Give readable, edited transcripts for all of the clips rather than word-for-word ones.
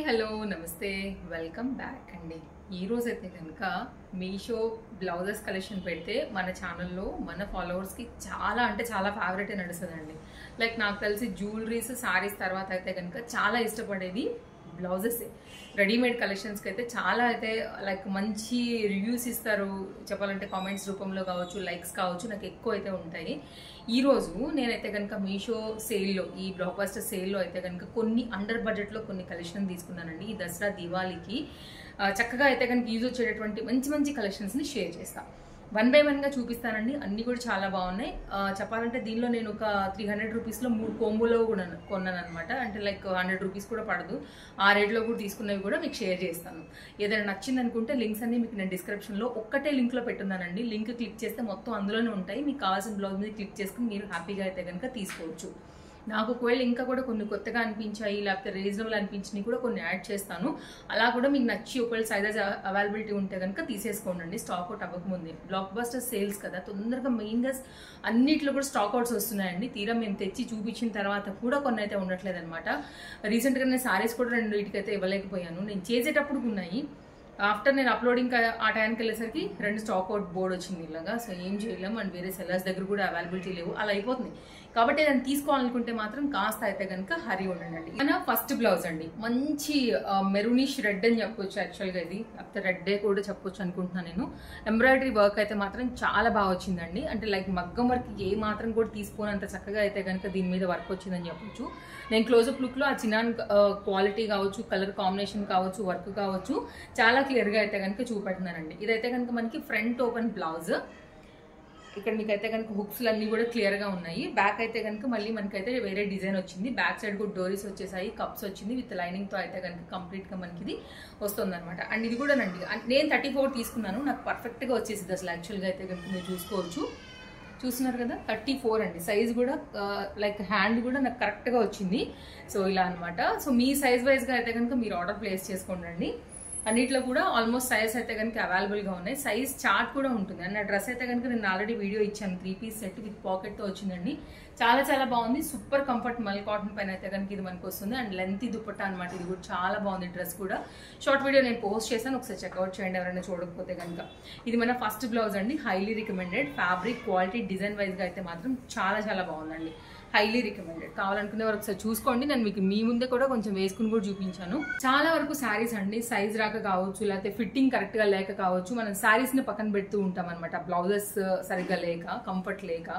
Hello నమస్తే welcome back అండి. ఈరోజు అయితే కనుక మీషో బ్లౌజెస్ కలెక్షన్ పెడితే మన ఛానల్లో మన ఫాలోవర్స్కి చాలా అంటే చాలా ఫేవరెట్ నడుస్తుందండి. లైక్ నాకు తెలిసి జ్యువెలరీస్ సారీస్ తర్వాత అయితే కనుక చాలా ఇష్టపడేది బ్లౌజెస్. రెడీమేడ్ కలెక్షన్స్కి అయితే చాలా అయితే లైక్ మంచి రివ్యూస్ ఇస్తారు, చెప్పాలంటే కామెంట్స్ రూపంలో కావచ్చు, లైక్స్ కావచ్చు, నాకు ఎక్కువ అయితే ఉంటాయి. ఈరోజు నేనైతే కనుక మీషో సేల్లో, ఈ బ్లాక్ బస్టర్ సేల్లో అయితే కనుక కొన్ని అండర్ బడ్జెట్లో కొన్ని కలెక్షన్ తీసుకున్నానండి. ఈ దసరా దివాళీకి చక్కగా అయితే కనుక యూజ్ వచ్చేటటువంటి మంచి మంచి కలెక్షన్స్ని షేర్ చేస్తాను. 1 by 1గా చూపిస్తానండి. అన్నీ కూడా చాలా బాగున్నాయి. చెప్పాలంటే దీనిలో నేను ఒక 300 రూపీస్లో 3 కోంబోలో కూడా కొన్నాను అనమాట. అంటే లైక్ 100 రూపీస్ కూడా పడదు. ఆ రేట్లో కూడా తీసుకున్నవి కూడా మీకు షేర్ చేస్తాను. ఏదైనా నచ్చింది అనుకుంటే లింక్స్ అన్ని మీకు నేను డిస్క్రిప్షన్లో ఒక్కటే లింక్లో పెట్టున్నానండి. లింక్ క్లిక్ చేస్తే మొత్తం అందులోనే ఉంటాయి. మీకు కావాల్సిన బ్లౌజ్ మీద క్లిక్ చేసుకుని మీరు హ్యాపీగా అయితే కనుక తీసుకోవచ్చు. నాకు ఒకవేళ ఇంకా కూడా కొన్ని కొత్తగా అనిపించాయి, లేకపోతే రీజనబుల్ అనిపించినవి కూడా కొన్ని యాడ్ చేస్తాను. అలా కూడా మీకు నచ్చి ఒకవేళ సైజెస్ అవైలబిలిటీ ఉంటే కనుక తీసేసుకోండి. స్టాక్ అవుట్ అవ్వకముందే. బ్లాక్ బస్టర్ సేల్స్ కదా, తొందరగా మెయిన్గా అన్నిట్లో కూడా స్టాక్ అవుట్స్ వస్తున్నాయండి. తీరా మేము తెచ్చి చూపించిన తర్వాత కూడా కొన్ని అయితే ఉండట్లేదు అనమాట. రీసెంట్గా నేను సారీస్ కూడా 2 వీటికైతే ఇవ్వలేకపోయాను. నేను చేసేటప్పుడు ఉన్నాయి. ఆఫ్టర్ నేను అప్లోడింగ్ ఆ టైంకి వెళ్ళేసరికి 2 స్టాక్ అవుట్ బోర్డు వచ్చింది ఇలాగా. సో ఏం చేయలేము. అండ్ వేరే సెల్లర్స్ దగ్గర కూడా అవైలబిలిటీ లేవు, అలా అయిపోతుంది. కాబట్టి దాన్ని తీసుకోవాలనుకుంటే మాత్రం కాస్త అయితే కనుక హరి ఉండండి. మన ఫస్ట్ బ్లౌజ్ అండి, మంచి మెరూనిష్ రెడ్ అని చెప్పొచ్చు. యాక్చువల్గా ఇది లేకపోతే రెడ్డే కూడా చెప్పొచ్చు అనుకుంటున్నాను నేను. ఎంబ్రాయిడరీ వర్క్ అయితే మాత్రం చాలా బాగా వచ్చిందండి. అంటే లైక్ మగ్గం వర్క్ ఏ మాత్రం కూడా తీసుకోనంత చక్కగా అయితే కనుక దీని మీద వర్క్ వచ్చిందని చెప్పొచ్చు. నేను క్లోజప్ లుక్లో ఆ చిన్న క్వాలిటీ కావచ్చు, కలర్ కాంబినేషన్ కావచ్చు, వర్క్ కావచ్చు చాలా క్లియర్గా అయితే కనుక చూపెడుతున్నానండి. ఇదైతే కనుక మనకి ఫ్రంట్ ఓపెన్ బ్లౌజ్. ఇక్కడ మీకైతే కనుక హుక్స్లు అన్నీ కూడా క్లియర్గా ఉన్నాయి. బ్యాక్ అయితే కనుక మళ్ళీ మనకైతే వేరే డిజైన్ వచ్చింది. బ్యాక్ సైడ్ కూడా డోరీస్ వచ్చేసాయి, కప్స్ వచ్చింది. విత్ లైనింగ్తో అయితే కనుక కంప్లీట్గా మనకి ఇది వస్తుంది అనమాట. అండ్ ఇది కూడా నండి నేను 34 తీసుకున్నాను. నాకు పర్ఫెక్ట్గా వచ్చేసింది అసలు. యాక్చువల్గా అయితే కనుక మీరు చూసుకోవచ్చు, చూస్తున్నారు కదా, 34 అండి. సైజ్ కూడా లైక్ హ్యాండ్ కూడా నాకు కరెక్ట్గా వచ్చింది. సో ఇలా అనమాట. సో మీ సైజ్ వైజ్గా అయితే కనుక మీరు ఆర్డర్ ప్లేస్ చేసుకోండి. అన్నిట్లో కూడా ఆల్మోస్ట్ సైజ్ అయితే కనుక అవైలబుల్గా ఉన్నాయి. సైజ్ చార్ట్ కూడా ఉంటుంది. అండ్ ఆ డ్రెస్ అయితే కనుక నేను ఆల్రెడీ వీడియో ఇచ్చాను. 3 పీస్ సెట్ విత్ పాకెట్తో వచ్చిందండి. చాలా చాలా బాగుంది. సూపర్ కంఫర్ట్ మల్ కాటన్ పైన అయితే కనుక ఇది మనకు వస్తుంది. అండ్ లెంత్ దుపట్టా అనమాట. ఇది కూడా చాలా బాగుంది. డ్రెస్ కూడా షార్ట్ వీడియో నేను పోస్ట్ చేశాను, ఒకసారి చెక్అవుట్ చేయండి ఎవరైనా చూడకపోతే కనుక. ఇది మన ఫస్ట్ బ్లౌజ్ అండి. Highly recommended. Fabric quality design వైజ్గా అయితే మాత్రం చాలా చాలా బాగుందండి. Highly recommended. కావాలనుకునే వారు ఒకసారి చూసుకోండి. నేను మీకు మీ ముందే కూడా కొంచెం వేసుకుని కూడా చూపించాను. చాలా వరకు శారీస్ అండి సైజ్ రాక కావచ్చు, లేకపోతే ఫిట్టింగ్ కరెక్ట్ గా లేక కావచ్చు, మనం శారీస్ ని పక్కన పెడుతూ ఉంటాం అనమాట. బ్లౌజెస్ సరిగ్గా లేక, కంఫర్ట్ లేక,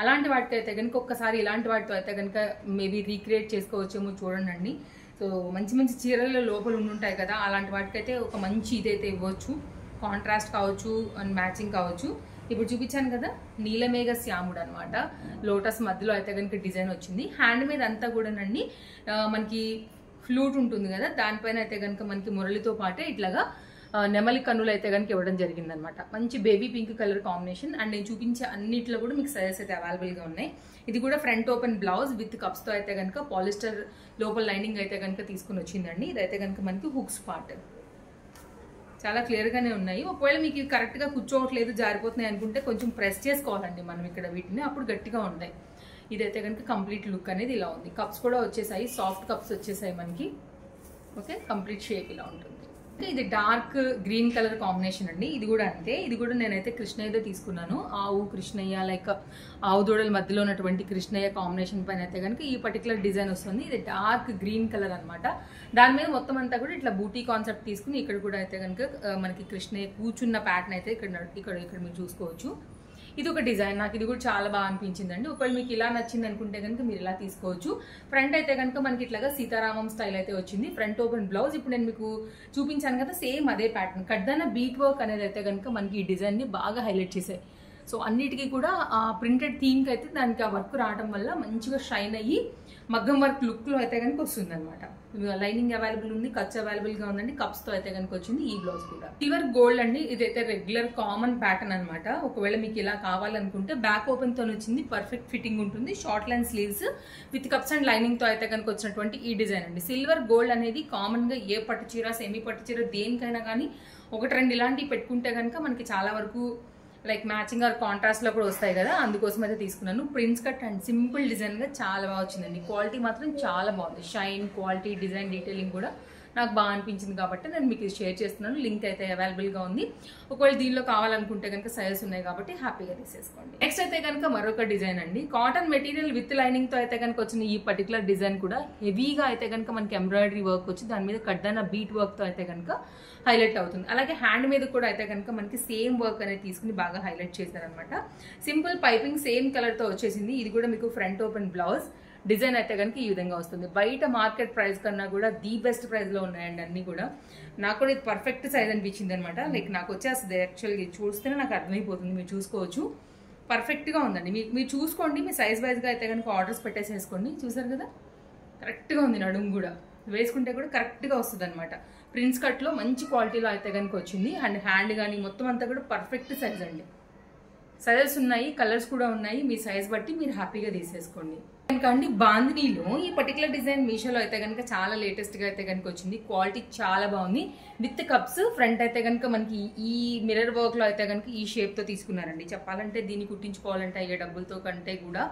అలాంటి వాటికి అయితే కనుక ఒక్కసారి ఇలాంటి వాటితో అయితే కనుక మేబీ రీక్రియేట్ చేసుకోవచ్చేమో చూడండి. సో మంచి మంచి చీరల లోపల ఉండుంటాయి కదా, అలాంటి వాటికైతే ఒక మంచి ఇదైతే ఇవ్వచ్చు. కాంట్రాస్ట్ కావచ్చు అండ్ మ్యాచింగ్ కావచ్చు. ఇప్పుడు చూపించాను కదా, నీలమేఘ శ్యాముడు అనమాట. లోటస్ మధ్యలో అయితే కనుక డిజైన్ వచ్చింది. హ్యాండ్ మీద అంతా కూడానండి మనకి ఫ్లూట్ ఉంటుంది కదా, దానిపైన అయితే కనుక మనకి మురళితో పాటే ఇట్లాగా నెమలి కన్నులు అయితే కనుక ఇవ్వడం జరిగింది అనమాట. మంచి baby pink colour combination. And నేను చూపించే అన్నిట్లో కూడా మీకు సైజెస్ అయితే అవైలబుల్గా ఉన్నాయి. ఇది కూడా ఫ్రంట్ ఓపెన్ బ్లౌజ్ విత్ కప్స్తో అయితే కనుక పాలిస్టర్ లోపల లైనింగ్ అయితే కనుక తీసుకుని వచ్చిందండి. ఇదైతే కనుక మనకి హుక్స్ పార్ట్ చాలా క్లియర్గానే ఉన్నాయి. ఒకవేళ మీకు ఇవి కరెక్ట్గా కూర్చోవట్లేదు, జారిపోతున్నాయి అనుకుంటే కొంచెం ప్రెస్ చేసుకోవాలండి మనం ఇక్కడ వీటిని, అప్పుడు గట్టిగా ఉంటాయి. ఇదైతే కనుక కంప్లీట్ లుక్ అనేది ఇలా ఉంది. కప్స్ కూడా వచ్చేసాయి, సాఫ్ట్ కప్స్ వచ్చేసాయి మనకి. ఓకే, కంప్లీట్ షేప్ ఇలా ఉంటుంది. ఇది డార్క్ గ్రీన్ కలర్ కాంబినేషన్ అండి. ఇది కూడా అంతే. ఇది కూడా నేనైతే కృష్ణయ్యతో తీసుకున్నాను. ఆవు కృష్ణయ్య, లైక్ ఆవు దూడల మధ్యలో ఉన్నటువంటి కృష్ణయ్య కాంబినేషన్ పైన అయితే కనుక ఈ పర్టికులర్ డిజైన్ వస్తుంది. ఇది డార్క్ గ్రీన్ కలర్ అనమాట. దాని మీద మొత్తం అంతా కూడా ఇట్లా బూటీ కాన్సెప్ట్ తీసుకుని ఇక్కడ కూడా అయితే కనుక మనకి కృష్ణయ్య కూర్చున్న ప్యాటర్న్ అయితే ఇక్కడ మీరు చూసుకోవచ్చు. ఇది ఒక డిజైన్. నాకు ఇది కూడా చాలా బాగా అనిపించిందండి. ఒకవేళ మీకు ఇలా నచ్చింది అనుకుంటే కనుక మీరు ఇలా తీసుకోవచ్చు. ఫ్రంట్ అయితే కనుక మనకి ఇట్లాగా సీతారామం స్టైల్ అయితే వచ్చింది. Front open blouse. ఇప్పుడు నేను మీకు చూపించాను కదా, సేమ్ అదే ప్యాటర్న్. కడ్దాన బీట్ వర్క్ అనేది అయితే కనుక మనకి ఈ డిజైన్ని బాగా హైలైట్ చేశాయి. సో అన్నిటికీ కూడా ఆ ప్రింటెడ్ థీమ్కి అయితే దానికి ఆ వర్క్ రావడం వల్ల మంచిగా షైన్ అయ్యి మగ్గం వర్క్ లుక్లో అయితే కనుక వస్తుంది అనమాట. లైనింగ్ అవైలబుల్ ఉంది, కట్స్ అవైలబుల్గా ఉందండి. కప్స్తో అయితే కనుక వచ్చింది ఈ బ్లౌజ్ కూడా. సిల్వర్ గోల్డ్ అండి. ఇదైతే రెగ్యులర్ కామన్ ప్యాటర్న్ అనమాట. ఒకవేళ మీకు ఇలా కావాలనుకుంటే బ్యాక్ ఓపెన్తో వచ్చింది, పర్ఫెక్ట్ ఫిట్టింగ్ ఉంటుంది. Short line sleeves with cups and లైనింగ్తో అయితే కనుక వచ్చినటువంటి ఈ డిజైన్ అండి. సిల్వర్ గోల్డ్ అనేది కామన్గా ఏ పట్టు చీర, సెమీ పట్టు చీర దేనికైనా కానీ 1-2 ఇలాంటివి పెట్టుకుంటే కనుక మనకి చాలా వరకు లైక్ మ్యాచింగ్ ఆర్ కాంట్రాస్ట్ లో కూడా వస్తాయి కదా, అందుకోసం అయితే తీసుకున్నాను. Prince cut and simple design గా చాలా బాగా వచ్చిందండి. క్వాలిటీ మాత్రం చాలా బాగుంది. షైన్, క్వాలిటీ, డిజైన్, డీటెయిలింగ్ కూడా నాకు బాగా అనిపించింది కాబట్టి నేను మీకు ఇది షేర్ చేస్తున్నాను. లింక్ అయితే అవైలబుల్గా ఉంది. ఒకవేళ దీనిలో కావాలనుకుంటే కనుక సైజెస్ ఉన్నాయి కాబట్టి హ్యాపీగా తీసేసుకోండి. నెక్స్ట్ అయితే కనుక మరొక డిజైన్ అండి. కాటన్ మెటీరియల్ విత్ లైనింగ్తో అయితే కనుక వచ్చిన ఈ పర్టికులర్ డిజైన్ కూడా హెవీగా అయితే కనుక మనకి ఎంబ్రాయిడరీ వర్క్ వచ్చి దాని మీద కడ్డాన బీట్ వర్క్తో అయితే కనుక హైలైట్ అవుతుంది. అలాగే హ్యాండ్ మీద కూడా అయితే కనుక మనకి సేమ్ వర్క్ అనేది తీసుకుని బాగా హైలైట్ చేశారనమాట. సింపుల్ పైపింగ్ సేమ్ కలర్తో వచ్చేసింది. ఇది కూడా మీకు ఫ్రంట్ ఓపెన్ బ్లౌజ్. డిజైన్ అయితే కనుక ఈ విధంగా వస్తుంది. బయట మార్కెట్ ప్రైస్ కన్నా కూడా ది బెస్ట్ ప్రైస్లో ఉన్నాయండి అన్నీ కూడా. నాకు కూడా ఇది పర్ఫెక్ట్ సైజ్ అనిపించింది అనమాట. లైక్ నాకు వచ్చేస్తుంది యాక్చువల్గా చూస్తేనే నాకు అర్థమైపోతుంది. మీరు చూసుకోవచ్చు, పర్ఫెక్ట్గా ఉందండి. మీరు చూసుకోండి, మీ సైజ్ వైజ్గా అయితే కనుక ఆర్డర్స్ పెట్టేసేసుకోండి. చూసారు కదా, కరెక్ట్గా ఉంది. నడుము కూడా వేసుకుంటే కూడా కరెక్ట్గా వస్తుంది అనమాట. ప్రిన్స్ కట్లో మంచి క్వాలిటీలో అయితే కనుక వచ్చింది. అండ్ హ్యాండ్ కానీ మొత్తం అంతా కూడా పర్ఫెక్ట్ సైజ్ అండి. సైజెస్ ఉన్నాయి, కలర్స్ కూడా ఉన్నాయి. మీ సైజ్ బట్టి మీరు హ్యాపీగా తీసేసుకోండి. అండి బాందినీలో ఈ పర్టికులర్ డిజైన్ మీషోలో అయితే కనుక చాలా లేటెస్ట్గా అయితే కనుక వచ్చింది. క్వాలిటీ చాలా బాగుంది. విత్ కప్స్ ఫ్రంట్ అయితే కనుక మనకి ఈ మిర్రర్ వర్క్లో అయితే కనుక ఈ షేప్తో తీసుకున్నారండి. చెప్పాలంటే దీన్ని కుట్టించుకోవాలంటే అయ్యే డబ్బులతో కంటే కూడా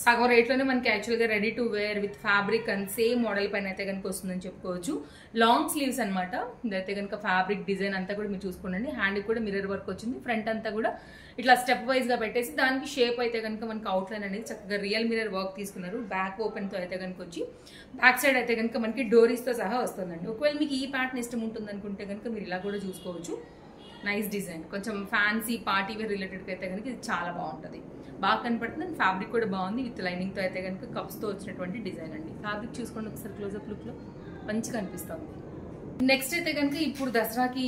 సగం రేట్లోనే మనకి యాక్చువల్గా ready to wear with fabric and same model పైన అయితే కనుక వస్తుందని చెప్పుకోవచ్చు. లాంగ్ స్లీవ్స్ అనమాట. ఇదైతే కనుక ఫ్యాబ్రిక్ డిజైన్ అంతా కూడా మీరు చూసుకోండి. హ్యాండ్కి కూడా మిర్రర్ వర్క్ వచ్చింది. ఫ్రంట్ అంతా కూడా ఇట్లా స్టెప్ వైజ్గా పెట్టేసి దానికి షేప్ అయితే కనుక మనకి అవుట్లైన్ అనేది చక్కగా రియల్ మిర్రర్ వర్క్ తీసుకున్నారు. బ్యాక్ ఓపెన్తో అయితే కనుక వచ్చి బ్యాక్ సైడ్ అయితే కనుక మనకి డోరీస్తో సహా వస్తుందండి. ఒకవేళ మీకు ఈ ప్యాటర్న్ ఇష్టం ఉంటుంది అనుకుంటే కనుక మీరు ఇలా కూడా చూసుకోవచ్చు. నైస్ డిజైన్, కొంచెం ఫ్యాన్సీ పార్టీ వేర్ రిలేటెడ్గా అయితే కనుక ఇది చాలా బాగుంటుంది. బాగా కనపడుతుంది. అండ్ ఫ్యాబ్రిక్ కూడా బాగుంది. విత్ లైనింగ్తో అయితే కనుక కప్స్తో వచ్చినటువంటి డిజైన్ అండి. ఫ్యాబ్రిక్ చూసుకోండి ఒకసారి క్లోజప్ లుక్లో మంచిగా అనిపిస్తుంది. నెక్స్ట్ అయితే కనుక ఇప్పుడు దసరాకి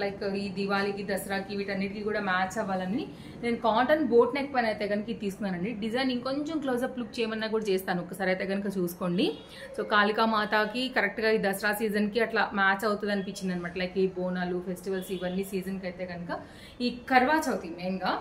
లైక్ ఈ దివాళీకి దసరాకి వీటన్నిటికీ కూడా మ్యాచ్ అవ్వాలని నేను కాటన్ బోట్ నెక్ పైన అయితే కనుక తీసుకున్నానండి. డిజైన్ ఇంకొంచెం క్లోజప్ లుక్ చేయమన్నా కూడా చేస్తాను, ఒకసారి అయితే కనుక చూసుకోండి. సో కాళికా మాతాకి కరెక్ట్గా ఈ దసరా సీజన్కి అట్లా మ్యాచ్ అవుతుంది అనిపించింది అనమాట. లైక్ ఈ బోనాలు ఫెస్టివల్స్ ఇవన్నీ సీజన్కి అయితే కనుక ఈ కర్వా చౌతి మెయిన్గా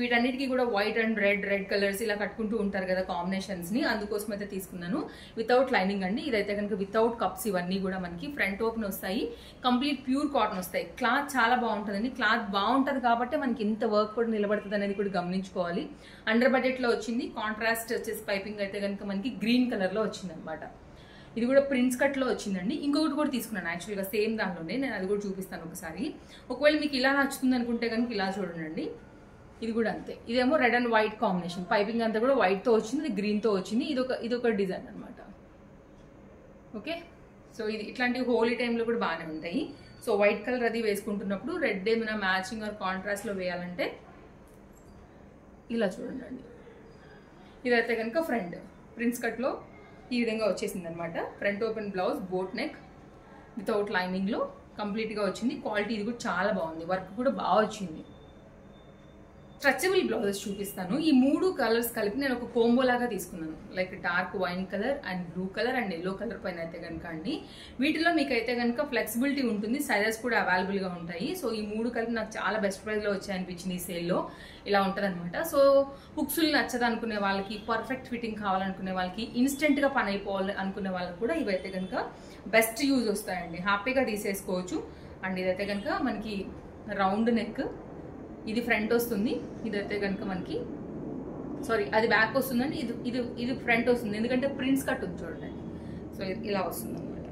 వీటన్నిటికీ కూడా వైట్ అండ్ రెడ్ కలర్స్ ఇలా కట్టుకుంటూ ఉంటారు కదా కాంబినేషన్స్ని, అందుకోసం అయితే తీసుకున్నాను. వితౌట్ లైనింగ్ అండి. ఇదైతే కనుక వితౌట్ కప్స్. ఇవన్నీ కూడా మనకి ఫ్రంట్ ఓపెన్ వస్తాయి. కంప్లీట్ ప్యూర్ కాటన్ వస్తాయి. క్లాత్ చాలా బాగుంటుందండి. క్లాత్ బాగుంటుంది కాబట్టి మనకి ఇంత వర్క్ కూడా నిలబడుతుంది అనేది కూడా గమనించుకోవాలి. అండర్ బడ్జెట్లో వచ్చింది. కాంట్రాస్ట్ వచ్చేసి పైపింగ్ అయితే కనుక మనకి గ్రీన్ కలర్లో వచ్చింది అనమాట. ఇది కూడా ప్రిన్స్ కట్లో వచ్చిందండి. ఇంకొకటి కూడా తీసుకున్నాను యాక్చువల్గా సేమ్ దానిలోనే, నేను అది కూడా చూపిస్తాను ఒకసారి. ఒకవేళ మీకు ఇలా నచ్చుతుంది అనుకుంటే కనుక ఇలా చూడండి. ఇది కూడా అంతే. ఇదేమో red and white combination. Piping అంతా కూడా వైట్తో వచ్చింది, ఇది గ్రీన్తో వచ్చింది. ఇదొక డిజైన్ అనమాట. ఓకే, సో ఇది ఇట్లాంటి హోలీ టైంలో కూడా బాగానే ఉంటాయి. సో వైట్ కలర్ అది వేసుకుంటున్నప్పుడు రెడ్ ఏమైనా మ్యాచింగ్ ఆర్ కాంట్రాస్ట్లో వేయాలంటే ఇలా చూడండి. ఇదైతే కనుక ఫ్రంట్ ప్రిన్స్ కట్లో ఈ విధంగా వచ్చేసింది అనమాట. Front open blouse, boat neck without లైనింగ్లో కంప్లీట్గా వచ్చింది. క్వాలిటీ ఇది కూడా చాలా బాగుంది. వర్క్ కూడా బాగా వచ్చింది. స్ట్రెచబుల్ బ్లౌజెస్ చూపిస్తాను. ఈ 3 కలర్స్ కలిపి నేను ఒక కోంబో లాగా తీసుకున్నాను. Like dark wine colour and blue colour and yellow colour పైన అయితే కనుక అండి. వీటిలో మీకు అయితే కనుక ఫ్లెక్సిబిలిటీ ఉంటుంది. సైజెస్ కూడా అవైలబుల్గా ఉంటాయి. సో ఈ 3 కలిపి నాకు చాలా బెస్ట్ ప్రైస్లో వచ్చాయి అనిపించింది ఈ సేల్లో. ఇలా ఉంటుంది అనమాట. సో హుక్స్లు నచ్చదు అనుకునే వాళ్ళకి, పర్ఫెక్ట్ ఫిట్టింగ్ కావాలనుకునే వాళ్ళకి, ఇన్స్టెంట్గా పని అయిపోవాలి అనుకునే వాళ్ళకి కూడా ఇవైతే కనుక బెస్ట్ యూజ్ వస్తాయండి. హ్యాపీగా తీసేసుకోవచ్చు. అండ్ ఇదైతే కనుక మనకి రౌండ్ నెక్, ఇది ఫ్రంట్ వస్తుంది. ఇదైతే కనుక మనకి అది బ్యాక్ వస్తుందండి. ఇది ఫ్రంట్ వస్తుంది, ఎందుకంటే ప్రింట్స్ కట్ ఉంది చూడండి. సో ఇలా వస్తుంది అనమాట.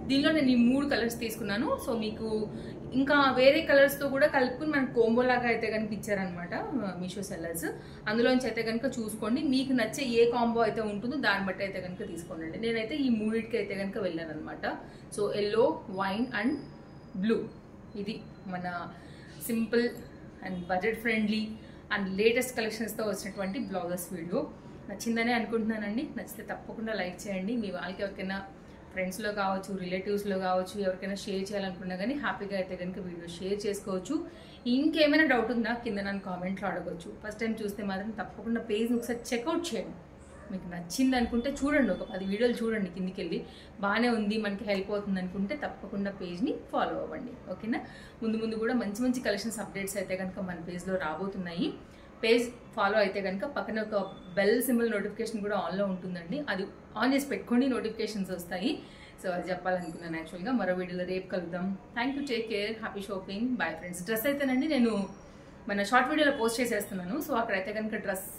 దీనిలో నేను ఈ 3 కలర్స్ తీసుకున్నాను. సో మీకు ఇంకా వేరే కలర్స్తో కూడా కలుపుకుని మనకు కోంబో లాగా అయితే కనుక ఇచ్చారనమాట మీషో సెల్లర్స్. అందులోంచి అయితే కనుక చూసుకోండి. మీకు నచ్చే ఏ కాంబో అయితే ఉంటుందో దాన్ని బట్టి అయితే కనుక తీసుకోండి. నేనైతే ఈ 3కి అయితే కనుక వెళ్ళాను అనమాట. So yellow, wine and blue. ఇది మన simple and budget friendly and latest కలెక్షన్స్తో వచ్చినటువంటి బ్లౌజెస్ వీడియో నచ్చిందనే అనుకుంటున్నానండి. నచ్చితే తప్పకుండా లైక్ చేయండి. మీ వాళ్ళకి ఎవరికైనా ఫ్రెండ్స్లో కావచ్చు, రిలేటివ్స్లో కావచ్చు, ఎవరికైనా షేర్ చేయాలనుకున్నా కానీ హ్యాపీగా అయితే కనుక వీడియో షేర్ చేసుకోవచ్చు. ఇంకేమైనా డౌట్ ఉందా కింద నన్ను కామెంట్లో అడగవచ్చు. ఫస్ట్ టైం చూస్తే మాత్రం తప్పకుండా పేజ్ని ఒకసారి చెక్అవుట్ చేయండి. మీకు నచ్చింది అనుకుంటే చూడండి, ఒక 10 వీడియోలు చూడండి, కిందికి వెళ్ళి బాగానే ఉంది, మనకి హెల్ప్ అవుతుంది అనుకుంటే తప్పకుండా పేజ్ని ఫాలో అవ్వండి. ఓకేనా? ముందు కూడా మంచి కలెక్షన్స్ అప్డేట్స్ అయితే కనుక మన పేజ్లో రాబోతున్నాయి. పేజ్ ఫాలో అయితే కనుక పక్కన ఒక బెల్ సింబల్ నోటిఫికేషన్ కూడా ఆన్లో ఉంటుందండి. అది ఆన్ చేసి పెట్టుకోండి, నోటిఫికేషన్స్ వస్తాయి. సో అది చెప్పాలనుకున్నాను యాక్చువల్గా. మరో వీడియోలో రేపు కలుద్దాం. Thank you, take care, happy shopping, bye friends. Dress అయితేనండి నేను మన షార్ట్ వీడియోలో పోస్ట్ చేసేస్తున్నాను. సో అక్కడైతే కనుక డ్రెస్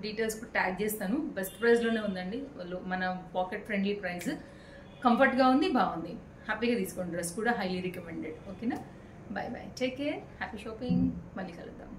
డీటెయిల్స్ కూడా ట్యాగ్ చేస్తాను. బెస్ట్ ప్రైస్లోనే ఉందండి, మన పాకెట్ ఫ్రెండ్లీ ప్రైస్. కంఫర్ట్గా ఉంది, బాగుంది, హ్యాపీగా తీసుకోండి. డ్రెస్ కూడా హైలీ రికమెండెడ్. ఓకేనా, bye bye, take care, happy shopping, మళ్ళీ కలుద్దాం.